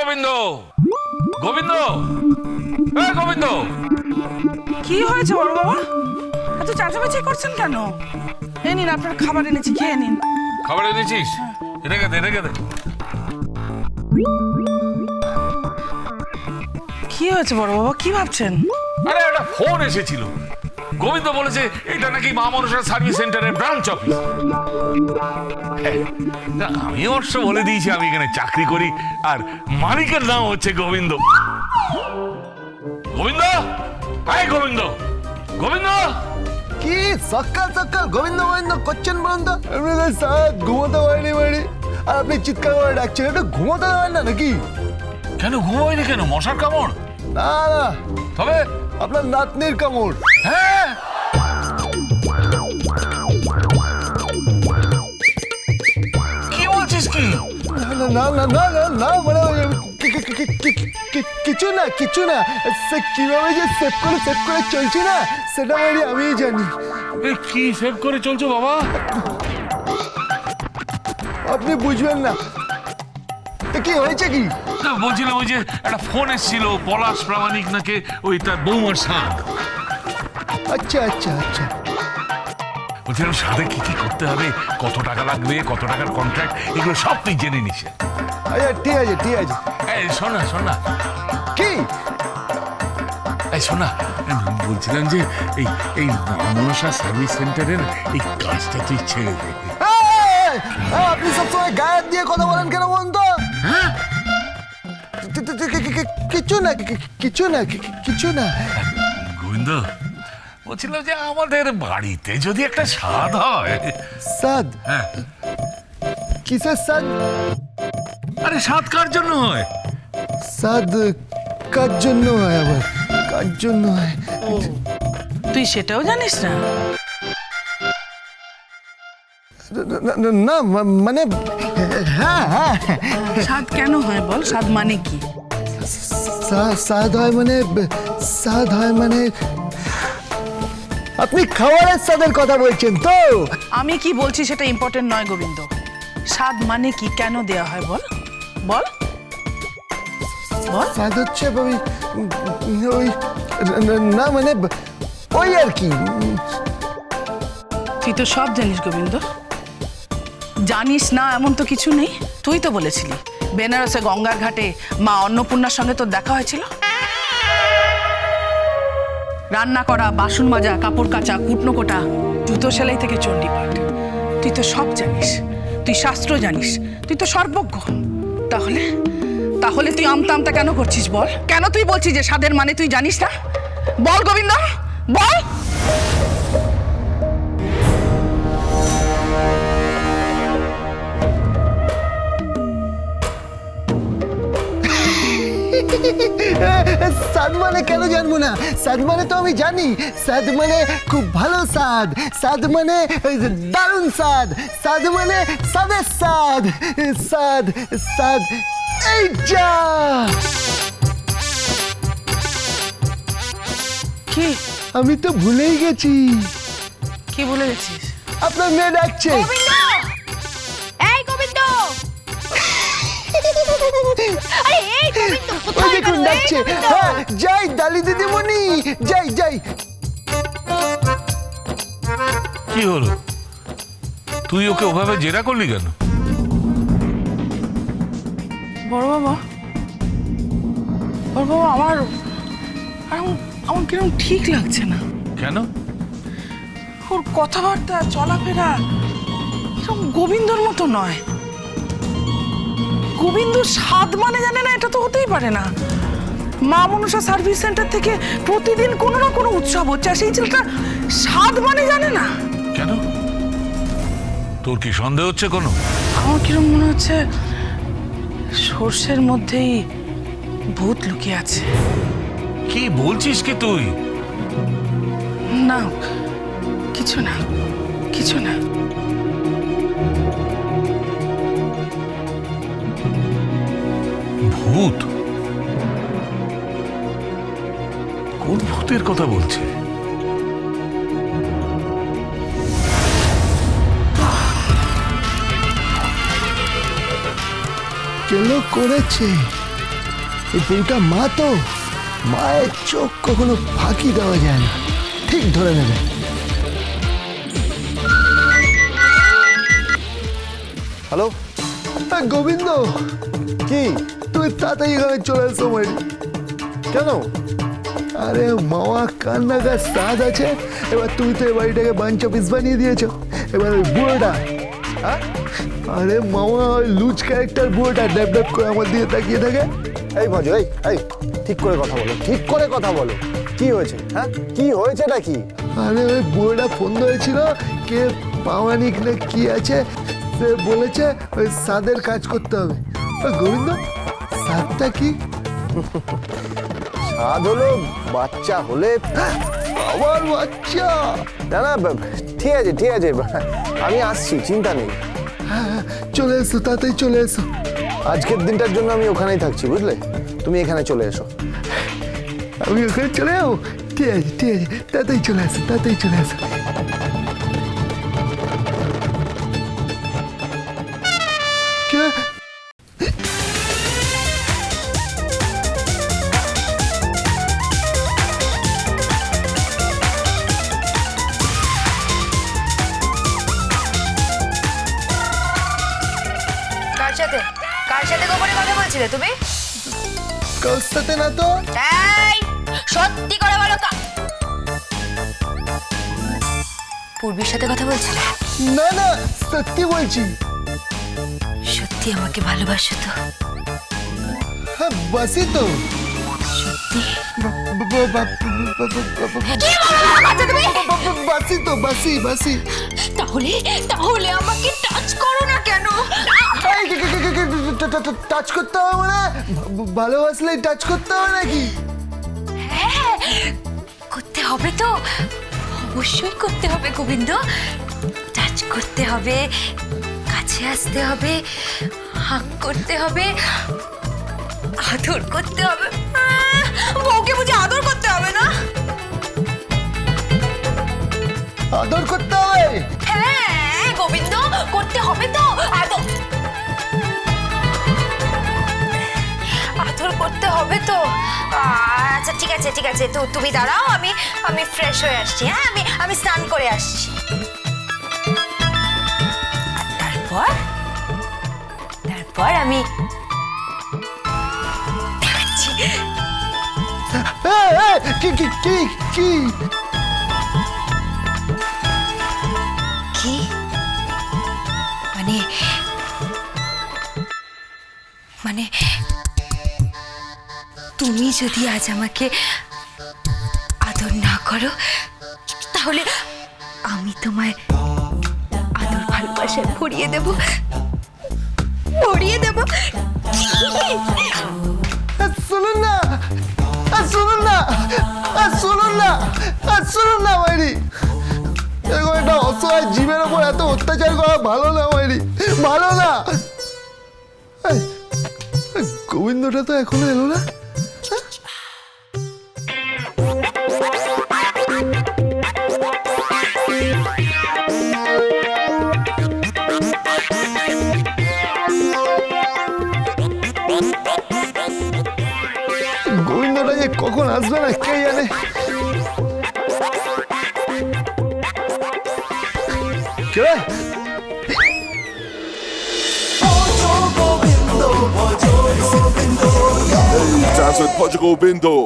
গোবিন্দ, গোবিন্দ, গোবিন্দ। কি হয়েছে বড় বাবা? এত চাচামেচি করছেন কেন? এই নিন আপনার খাবার এনেছি, খেয়ে নিন। খাবার এনেছিস? রেখে দে, রেখে দে। কি হয়েছে বড় বাবা, কি ভাবছেন? আরে একটা ফোন এসেছিল, গোবিন্দ বলেছে এটা নাকি মা মনসা সার্ভিস সেন্টারের ব্রাঞ্চ অফিস। আমি অবশ্য বলে দিয়েছি আমি এখানে চাকরি করি আর মালিকের নাম হচ্ছে গোবিন্দ। গোবিন্দ, হাই গোবিন্দ, গোবিন্দ। কি সকাল সকাল গোবিন্দ গোবিন্দ করছেন বলুন তো? স্যার ঘুমোতে পারিনি বাড়ি, আর আপনি চিৎকার করে ডাকছেন, একটু ঘুমোতে পারেন না নাকি? কেন ঘুমাইনি কেন? মশার কামড়? না না, তবে আপনার নাতনির কামড়। হ্যাঁ, কি বলছিস কি? না না না না না না, মানে কিছু না কিছু না, সে কিভাবে যে সেভ করে চলছে না সেটা মানে আমিই জানি। এ কি সেভ করে চলছো বাবা? আপনি বুঝবেন না। তো কি হয়েছে কি? না, বলছিলাম ওই যে একটা ফোন এসেছিল, পলাশ প্রামাণিক নাকি ওই তার বৌমার সাথ। আচ্ছা আচ্ছা আচ্ছা, বলছিলাম সাথে কি কি করতে হবে, কত টাকা লাগবে, কত টাকার কন্ট্রাক্ট, এগুলো সব তুই জেনে নিস। আচ্ছা ঠিক আছে ঠিক আছে। এই শোন না, শোন না, কি? এই শোন না, বলছিলাম যে এই এই মনসা সার্ভিস সেন্টারের এই কাজটা তুই ছেড়ে দে। আপনি সবসময় গায়ে দিয়ে কথা বলেন কেন বলুন তো? হ্যাঁ, কিছু না কিছু না কিছু না। গোবিন্দ, বলছিলাম যে আমাদের বাড়িতে যদি একটা স্বাদ হয়। সাদ? হ্যাঁ, কিসের সাদ? আরে স্বাদ কার জন্য হয়? সাদ কার জন্য হয়? আবার কার জন্য হয়? তুই সেটাও জানিস না? না মানে হ্যাঁ হ্যাঁ, স্বাদ কেন হয় বল? স্বাদ মানে কি? সাদ হয় মানে, সাদ হয় মানে আপনি খাবারের স্বাদের কথা বলছেন তো? আমি কি বলছি সেটা ইম্পর্টেন্ট নয় গোবিন্দ। স্বাদ মানে কি, কেন দেয়া হয় বল বল বল। স্বাদ হচ্ছে ওই ওই না মানে ওই আর কি। তুই তো সব জানিস গোবিন্দ। জানিস না এমন তো কিছু নেই। তুই তো বলেছিলি বেনারসে গঙ্গার ঘাটে মা অন্নপূর্ণার সঙ্গে তোর দেখা হয়েছিল। রান্না করা, বাসন মাজা, কাপড় কাচা, কুটনো কোটা, জুতো সেলাই থেকে চণ্ডীপাঠ, তুই তো সব জানিস। তুই শাস্ত্র জানিস, তুই তো সর্বজ্ঞ। তাহলে তাহলে তুই আমতা আমতা কেন করছিস বল? কেন তুই বলছিস যে স্বাদের মানে তুই জানিস না? বল গোবিন্দ, বল। স্বাদ মানে কেন জানবো না? স্বাদ মানে তো আমি জানি। স্বাদ মানে খুব ভালো স্বাদ, স্বাদ মানে দারুণ স্বাদ, স্বাদ মানে স্বাদের স্বাদ, স্বাদ স্বাদ। এই যা! কি? আমি তো ভুলেই গেছি। কি বলে গেছিস? আপনার মেয়ে ডাকছে। গোবিন্দ! এই গোবিন্দ! আরে এই গোবিন্দ, ওই কোথায় দেখুন গেল? এই ডাকছে। গোবিন্দ! হ্যাঁ যাই ডালি দিদিমণি, যাই যাই। কি হলো? তুই ওকে ওভাবে জেরা করলি কেন? বড় বাবা, বড় বাবা, আমার আমার কিরকম ঠিক লাগছে না। কেন? ওর কথাবার্তা, চলাফেরা এরকম গোবিন্দর মতো নয়। গোবিন্দ স্বাদ মানে জানে না, এটা তো হতেই পারে না। মা মনসা সার্ভিস সেন্টার থেকে প্রতিদিন কোনো না কোনো উৎসব হচ্ছে, আর সেই ছেলেটা স্বাদ মানে জানে না। কেন? তোর কি সন্দেহ হচ্ছে কোনো? আমার কিরকম মনে হচ্ছে সর্ষের মধ্যেই ভূত লুকিয়ে আছে। কি বলছিস কি তুই? না, কিছু না, কিছু না। ভূত? কোন ভূতের কথা বলছে? কেন করেছে? এই বউটা মা তো, মায়ের চোখ কখনো ফাঁকি দেওয়া যায় না, ঠিক ধরে নেবে। হ্যালো, গোবিন্দ, কি? তুই তাড়াতাড়ি এখানে চলে এসো মাইরি। কেন? আরে মামা কান্নাকার স্বাদ আছে, এবার তুমি তো এই বাড়িটাকে বাঞ্চ অফিস বানিয়ে দিয়েছো, এবার ওই বুড়োটা, হ্যাঁ? আরে মামা ওই লুজ ক্যারেক্টার বুড়োটা ড্যাব ড্যাব করে আমার দিকে তাকিয়ে থাকে। এই ভজ, এই ঠিক করে কথা বলো, ঠিক করে কথা বলো। কি হয়েছে? হ্যাঁ, কি হয়েছে নাকি? আরে ওই বুড়োটা ফোন ধরেছিল, কে পাওয়ানিক না কি আছে, সে বলেছে ওই সাদের কাজ করতে হবে। গোবিন্দ, সাদটা কি? স্বাদ হলো বাচ্চা হলে। আবার বাচ্চা? না না, ঠিক আছে ঠিক আছে, আমি আসছি, চিন্তা নেই। হ্যাঁ, চলে এসো, তাড়াতাড়ি চলে এসো। আজকের দিনটার জন্য আমি ওখানেই থাকছি, বুঝলে? তুমি এখানে চলে এসো। আমি ওখানে চলে যাবো? ঠিক আছে ঠিক আছে, তাড়াতাড়ি চলে আসো, তাড়াতাড়ি চলে আসো। কে? কার সাথে গোপনে কথা বলছিলে তুমি? কার সাথে না তো। এই সত্যি করে বলো, পূর্বির সাথে কথা বলছিলে? না না, সত্যি বলছি। সত্যি আমাকে ভালোবাসো তো? হ্যাঁ, বাসি তো। সত্যি? বাসি তো, বাসি বাসি। তাহলে আমাকে টাচ করো না কেন? টাচ করতে হবে মানে? ভালোবাসলে টাচ করতে হবে নাকি? হ্যাঁ, করতে হবে তো, অবশ্যই করতে হবে গোবিন্দ। টাচ করতে হবে, কাছে আসতে হবে, হাক করতে হবে, আদর করতে হবে। বউকে বুঝে আদর করতে হবে না? আদর করতে হবে? হ্যাঁ গোবিন্দ, করতে হবে তো আদর। আদর করতে হবে তো। আচ্ছা ঠিক আছে ঠিক আছে, তো তুমি দাঁড়াও, আমি ফ্রেশ হয়ে আসছি। হ্যাঁ, আমি স্নান করে আসছি। তারপর আমি দেখাচ্ছি। কি কি কি কি? কি মানে তুমি যদি আজ আমাকে আদর না করো, তাহলে আমি তোমায় আদর ভালোবাসা ভরিয়ে দেব। শুনুন না, শুনুন না, শুনুন না, শুনুন না মাইরি, এরকম একটা অসহায় জীবের ওপর এত অত্যাচার করা ভালো না মাইরি, ভালো না। গোবিন্দটা তো এখনো এলো না। গোবিন্দটা যে কখন আসবে না কে জানে। কে? Dance with Portugal Bindo.